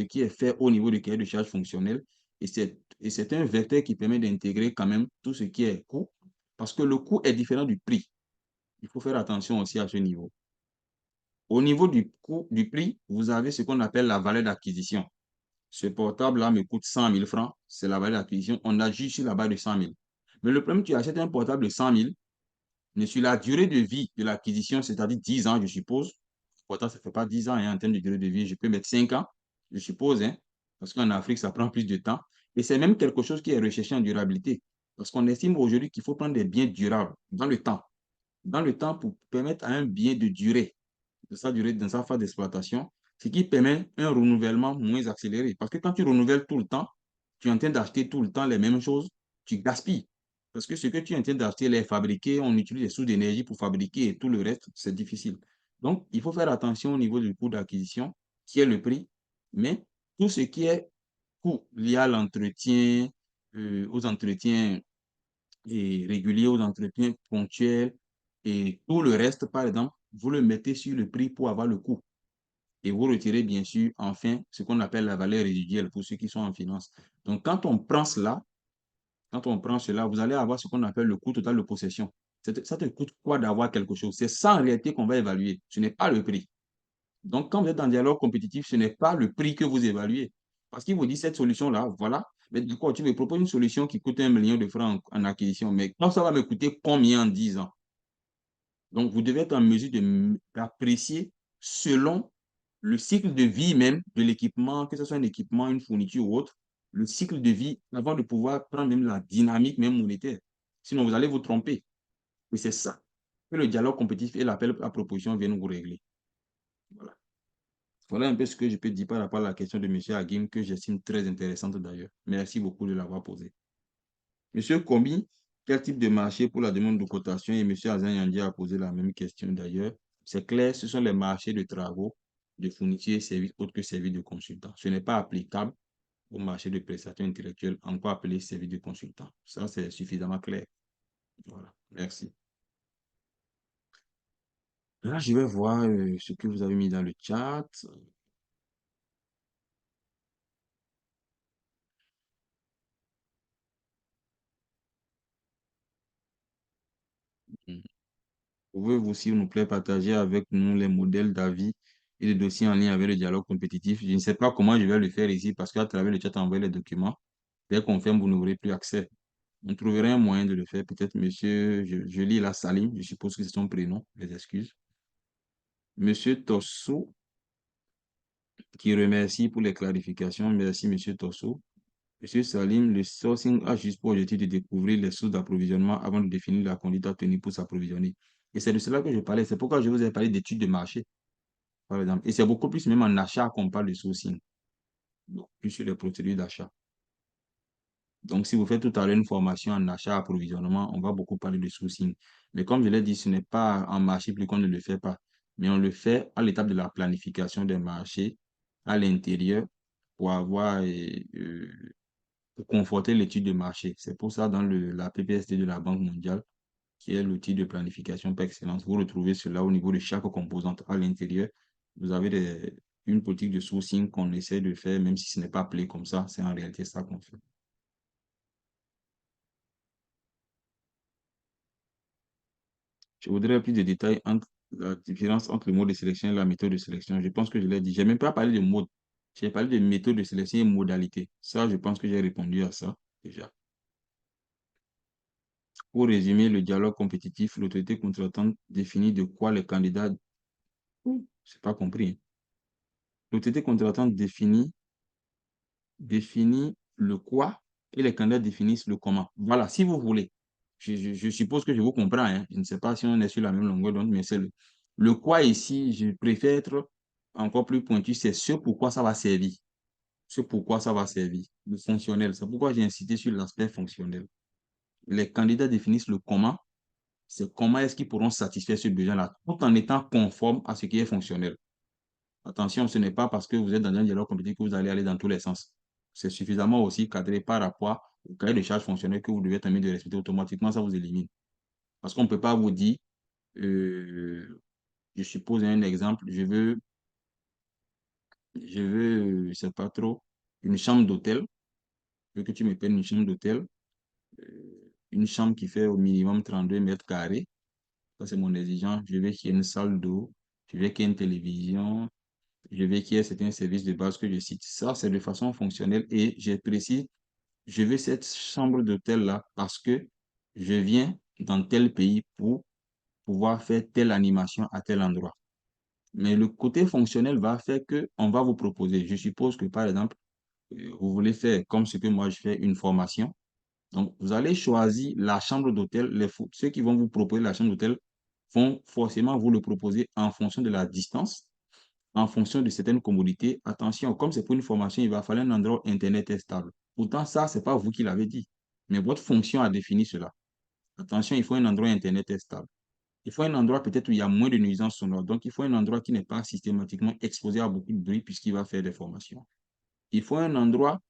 qui est fait au niveau du cahier de charge fonctionnel. Et c'est un vecteur qui permet d'intégrer quand même tout ce qui est coût, parce que le coût est différent du prix. Il faut faire attention aussi à ce niveau. Au niveau du coût, du prix, vous avez ce qu'on appelle la valeur d'acquisition. Ce portable-là me coûte 100 000 francs, c'est la valeur d'acquisition. On a juste sur la base de 100 000. Mais le problème, tu achètes un portable de 100 000, mais sur la durée de vie de l'acquisition, c'est-à-dire 10 ans, je suppose. Pourtant, ça ne fait pas 10 ans hein, en termes de durée de vie. Je peux mettre 5 ans, je suppose, hein, parce qu'en Afrique, ça prend plus de temps. Et c'est même quelque chose qui est recherché en durabilité. Parce qu'on estime aujourd'hui qu'il faut prendre des biens durables dans le temps. Dans le temps pour permettre à un bien de durer, de sa durée dans sa phase d'exploitation, ce qui permet un renouvellement moins accéléré. Parce que quand tu renouvelles tout le temps, tu es en train d'acheter tout le temps les mêmes choses, tu gaspilles. Parce que ce que tu es en train d'acheter, les fabriquer, on utilise des sources d'énergie pour fabriquer et tout le reste, c'est difficile. Donc, il faut faire attention au niveau du coût d'acquisition, qui est le prix, mais tout ce qui est coût lié à l'entretien, aux entretiens réguliers, aux entretiens ponctuels et tout le reste, par exemple, vous le mettez sur le prix pour avoir le coût. Et vous retirez bien sûr, enfin, ce qu'on appelle la valeur résiduelle pour ceux qui sont en finance. Donc, quand on prend cela, vous allez avoir ce qu'on appelle le coût total de possession. Ça te coûte quoi d'avoir quelque chose? C'est ça en réalité qu'on va évaluer. Ce n'est pas le prix. Donc, quand vous êtes dans un dialogue compétitif, ce n'est pas le prix que vous évaluez. Parce qu'il vous dit cette solution-là, voilà. Mais du coup, tu me proposes une solution qui coûte 1 million de francs en acquisition. Mais quand ça va me coûter combien en 10 ans? Donc, vous devez être en mesure d'apprécier selon le cycle de vie même de l'équipement, que ce soit un équipement, une fourniture ou autre, le cycle de vie avant de pouvoir prendre même la dynamique même monétaire. Sinon, vous allez vous tromper. Et c'est ça que le dialogue compétitif et l'appel à proposition viennent vous régler. Voilà. Voilà un peu ce que je peux dire par rapport à la question de M. Hakim, que j'estime très intéressante d'ailleurs. Merci beaucoup de l'avoir posée. M. Combi, quel type de marché pour la demande de cotation? Et M. Azan Yandi a posé la même question d'ailleurs. C'est clair, ce sont les marchés de travaux, de fournitures et services autres que services de consultant. Ce n'est pas applicable au marché de prestations intellectuelles, encore appelé service de consultant. Ça, c'est suffisamment clair. Voilà, merci. Là, je vais voir ce que vous avez mis dans le chat. Pouvez-vous, s'il vous plaît, partager avec nous les modèles d'avis et les dossiers en lien avec le dialogue compétitif? Je ne sais pas comment je vais le faire ici parce qu'à travers le chat, envoyer les documents. Dès qu'on ferme, vous n'aurez plus accès. On trouverait un moyen de le faire. Peut-être monsieur, je lis la Salim, je suppose que c'est son prénom, les excuses. Monsieur Tosso, qui remercie pour les clarifications. Merci, monsieur Tosso. Monsieur Salim, le sourcing a juste pour objectif de découvrir les sources d'approvisionnement avant de définir la conduite à tenir pour s'approvisionner. Et c'est de cela que je parlais. C'est pourquoi je vous ai parlé d'études de marché, par exemple. Et c'est beaucoup plus même en achat qu'on parle de sourcing. Donc, plus sur les procédures d'achat. Donc, si vous faites tout à l'heure une formation en achat, approvisionnement, on va beaucoup parler de sourcing. Mais comme je l'ai dit, ce n'est pas en marché plus qu'on ne le fait pas. Mais on le fait à l'étape de la planification des marchés à l'intérieur pour avoir pour conforter l'étude de marché. C'est pour ça, dans la PPST de la Banque mondiale, qui est l'outil de planification par excellence, vous retrouvez cela au niveau de chaque composante à l'intérieur. Vous avez une politique de sourcing qu'on essaie de faire, même si ce n'est pas appelé comme ça, c'est en réalité ça qu'on fait. Je voudrais plus de détails entre la différence entre le mode de sélection et la méthode de sélection. Je pense que je l'ai dit. Je n'ai même pas parlé de mode. J'ai parlé de méthode de sélection et modalité. Ça, je pense que j'ai répondu à ça déjà. Pour résumer, le dialogue compétitif, l'autorité contratante définit de quoi les candidats... Je n'ai pas compris. L'autorité contratante définit le quoi et les candidats définissent le comment. Voilà, si vous voulez. Je suppose que je vous comprends. Hein. Je ne sais pas si on est sur la même longueur d'onde, mais c'est le quoi ici, je préfère être encore plus pointu, c'est ce pourquoi ça va servir. Ce pourquoi ça va servir. Le fonctionnel. C'est pourquoi j'ai insisté sur l'aspect fonctionnel. Les candidats définissent le comment. C'est comment est-ce qu'ils pourront satisfaire ce besoin-là, tout en étant conforme à ce qui est fonctionnel. Attention, ce n'est pas parce que vous êtes dans un dialogue compétitif que vous allez aller dans tous les sens. C'est suffisamment aussi cadré par rapport au cahier de charges fonctionnel que vous devez terminer de respecter automatiquement, ça vous élimine. Parce qu'on ne peut pas vous dire, je suppose un exemple, je sais pas trop, une chambre d'hôtel, je veux que tu me payes une chambre d'hôtel, une chambre qui fait au minimum 32 mètres carrés, ça c'est mon exigence, je veux qu'il y ait une salle d'eau, je veux qu'il y ait une télévision, je veux qu'il y ait certains services de base que je cite. Ça, c'est de façon fonctionnelle et je précise, je veux cette chambre d'hôtel-là parce que je viens dans tel pays pour pouvoir faire telle animation à tel endroit. Mais le côté fonctionnel va faire qu'on va vous proposer. Je suppose que, par exemple, vous voulez faire comme ce que moi je fais, une formation. Donc, vous allez choisir la chambre d'hôtel. Ceux qui vont vous proposer la chambre d'hôtel vont forcément vous le proposer en fonction de la distance, en fonction de certaines commodités. Attention, comme c'est pour une formation, il va falloir un endroit où Internet est stable. Pourtant, ça, ce n'est pas vous qui l'avez dit. Mais votre fonction a défini cela. Attention, il faut un endroit où Internet est stable. Il faut un endroit peut-être où il y a moins de nuisances sonores. Donc, il faut un endroit qui n'est pas systématiquement exposé à beaucoup de bruit puisqu'il va faire des formations. Il faut un endroit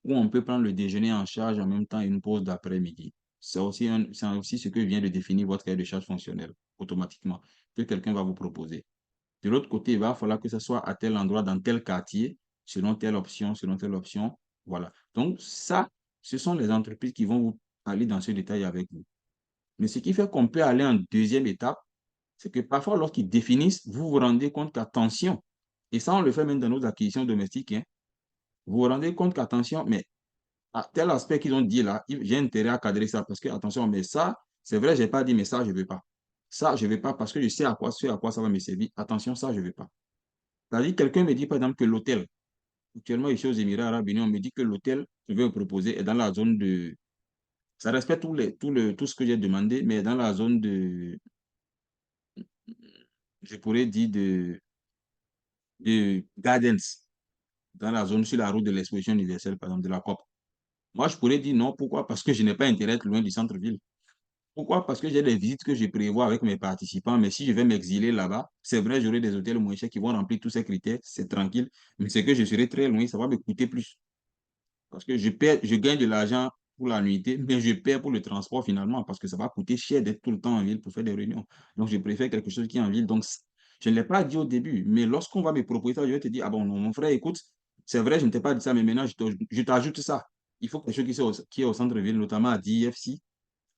où on peut prendre le déjeuner en charge en même temps une pause d'après-midi. C'est aussi ce que vient de définir votre cahier de charge fonctionnel automatiquement, que quelqu'un va vous proposer. De l'autre côté, il va falloir que ce soit à tel endroit, dans tel quartier, selon telle option, selon telle option. Voilà. Donc, ça, ce sont les entreprises qui vont vous aller dans ce détail avec vous. Mais ce qui fait qu'on peut aller en deuxième étape, c'est que parfois, lorsqu'ils définissent, vous vous rendez compte qu'attention, et ça, on le fait même dans nos acquisitions domestiques, hein, vous vous rendez compte qu'attention, mais à tel aspect qu'ils ont dit là, j'ai intérêt à cadrer ça parce que, attention, mais ça, c'est vrai, je n'ai pas dit, mais ça, je ne veux pas. Ça, je ne veux pas parce que je sais à quoi ça va me servir. Attention, ça, je ne veux pas. C'est-à-dire, quelqu'un me dit, par exemple, que l'hôtel, actuellement, ici aux Émirats Arabes Unis, on me dit que l'hôtel que je vais vous proposer est dans la zone Ça respecte tout ce que j'ai demandé, mais dans la zone je pourrais dire de Gardens, dans la zone sur la route de l'exposition universelle, par exemple, de la COP. Moi, je pourrais dire non. Pourquoi? Parce que je n'ai pas intérêt à être loin du centre-ville. Pourquoi? Parce que j'ai des visites que je prévois avec mes participants, mais si je vais m'exiler là-bas, c'est vrai, j'aurai des hôtels moins chers qui vont remplir tous ces critères, c'est tranquille, mais c'est que je serai très loin, ça va me coûter plus. Parce que je gagne de l'argent pour la nuitée, mais je perds pour le transport finalement, parce que ça va coûter cher d'être tout le temps en ville pour faire des réunions. Donc, je préfère quelque chose qui est en ville. Donc, je ne l'ai pas dit au début, mais lorsqu'on va me proposer ça, je vais te dire, ah bon, non, mon frère, écoute, c'est vrai, je ne t'ai pas dit ça, mais maintenant, je t'ajoute ça. Il faut quelque chose qui est au centre-ville, notamment à DFC,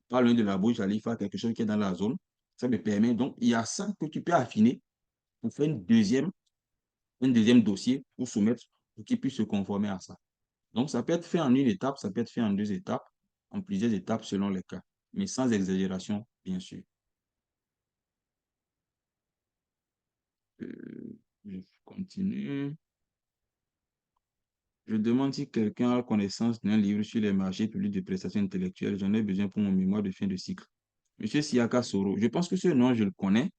pas loin de la bouche, aller faire quelque chose qui est dans la zone. Ça me permet. Donc, il y a ça que tu peux affiner pour faire un deuxième dossier pour soumettre, pour qu'il puisse se conformer à ça. Donc, ça peut être fait en une étape, ça peut être fait en deux étapes, en plusieurs étapes selon les cas, mais sans exagération, bien sûr. Je continue. Je demande si quelqu'un a connaissance d'un livre sur les marchés publics de prestations intellectuelles. J'en ai besoin pour mon mémoire de fin de cycle. Monsieur Siaka Soro, je pense que ce nom, je le connais.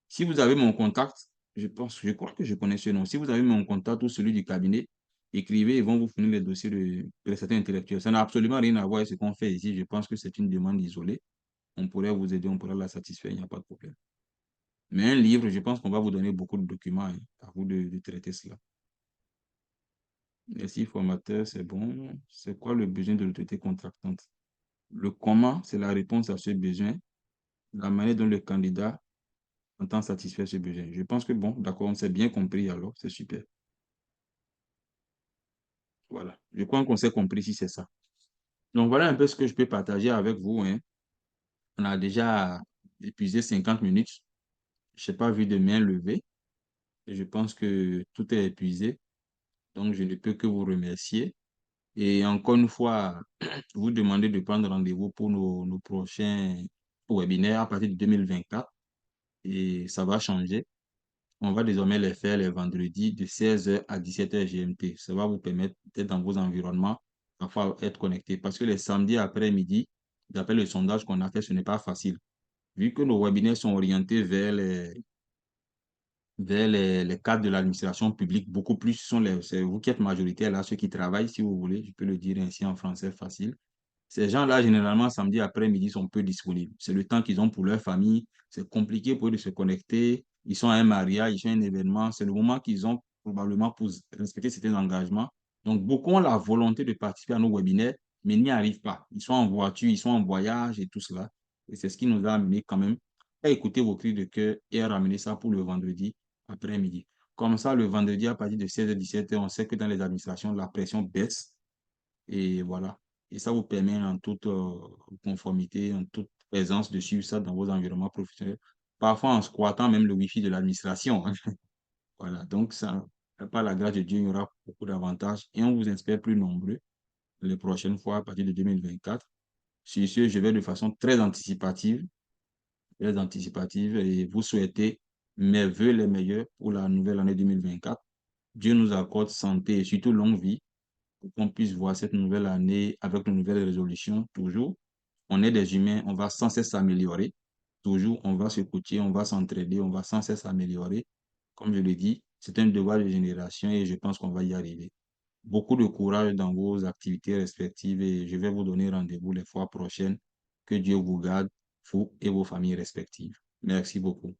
Si vous avez mon contact, je crois que je connais ce nom. Si vous avez mon contact ou celui du cabinet, écrivez, ils vont vous fournir les dossiers de prestataires intellectuels. Ça n'a absolument rien à voir avec ce qu'on fait ici. Je pense que c'est une demande isolée. On pourrait vous aider, on pourrait la satisfaire, il n'y a pas de problème. Mais un livre, je pense qu'on va vous donner beaucoup de documents, hein, à vous de traiter cela. Merci, formateur, c'est bon. C'est quoi le besoin de l'autorité contractante? Le comment, c'est la réponse à ce besoin. La manière dont le candidat entend satisfaire ce besoin. Je pense que bon, d'accord, on s'est bien compris alors, c'est super. Voilà. Je crois qu'on s'est compris si c'est ça. Donc voilà un peu ce que je peux partager avec vous, hein. On a déjà épuisé 50 minutes. Je n'ai pas vu de main levée. Et je pense que tout est épuisé. Donc je ne peux que vous remercier. Et encore une fois, vous demander de prendre rendez-vous pour nos prochains webinaires à partir de 2024. Et ça va changer. On va désormais les faire les vendredis de 16h à 17h GMT. Ça va vous permettre d'être dans vos environnements, parfois être connecté. Parce que les samedis après-midi, d'après le sondage qu'on a fait, ce n'est pas facile. Vu que nos webinaires sont orientés vers les cadres de l'administration publique, beaucoup plus c'est vous qui êtes majoritaire là, ceux qui travaillent, si vous voulez, je peux le dire ainsi en français facile. Ces gens-là, généralement, samedi après-midi, sont peu disponibles. C'est le temps qu'ils ont pour leur famille. C'est compliqué pour eux de se connecter. Ils sont à un mariage, ils sont à un événement. C'est le moment qu'ils ont probablement pour respecter certains engagements. Donc, beaucoup ont la volonté de participer à nos webinaires, mais n'y arrivent pas. Ils sont en voiture, ils sont en voyage et tout cela. Et c'est ce qui nous a amené quand même à écouter vos cris de cœur et à ramener ça pour le vendredi après-midi. Comme ça, le vendredi, à partir de 16h, 17h, on sait que dans les administrations, la pression baisse. Et voilà. Et ça vous permet en toute conformité, en toute présence de suivre ça dans vos environnements professionnels. Parfois en squattant même le Wi-Fi de l'administration. Voilà. Donc, ça, par la grâce de Dieu, il y aura beaucoup d'avantages et on vous espère plus nombreux les prochaines fois à partir de 2024. Sur ce, je vais de façon très anticipative et vous souhaiter mes voeux les meilleurs pour la nouvelle année 2024. Dieu nous accorde santé et surtout longue vie pour qu'on puisse voir cette nouvelle année avec de nouvelles résolutions. Toujours, on est des humains, on va sans cesse s'améliorer. Toujours, on va se coacher, on va s'entraider, on va sans cesse s'améliorer. Comme je le dis, c'est un devoir de génération et je pense qu'on va y arriver. Beaucoup de courage dans vos activités respectives et je vais vous donner rendez-vous les fois prochaines. Que Dieu vous garde, vous et vos familles respectives. Merci beaucoup.